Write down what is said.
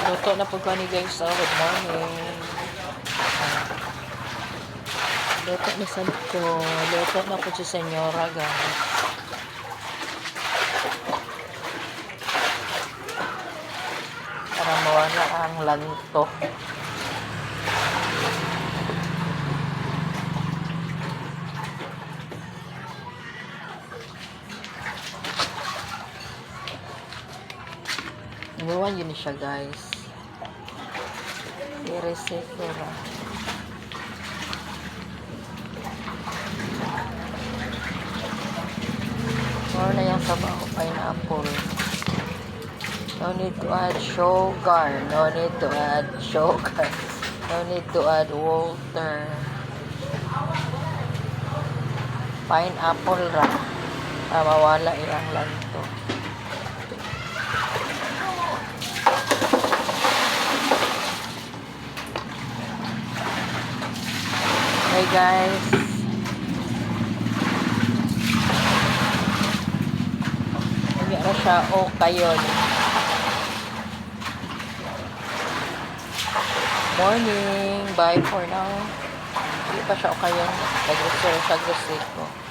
Luto na po ni guys. Oh, good morning. Luto ni Santo. Luto na po si Senyora guys. Para mawala ang lanto. Inuwan yun siya guys. I-reset ra. Or na yung sabaw, pineapple. No need to add sugar. No need to add sugar. No need to add water. Pineapple ra. Mawala ilang lanto. Hey guys. Hindi na siya o kayon. Morning. Bye for now. Hindi pa siya o kayon. Nag-reserve siya gusto ko.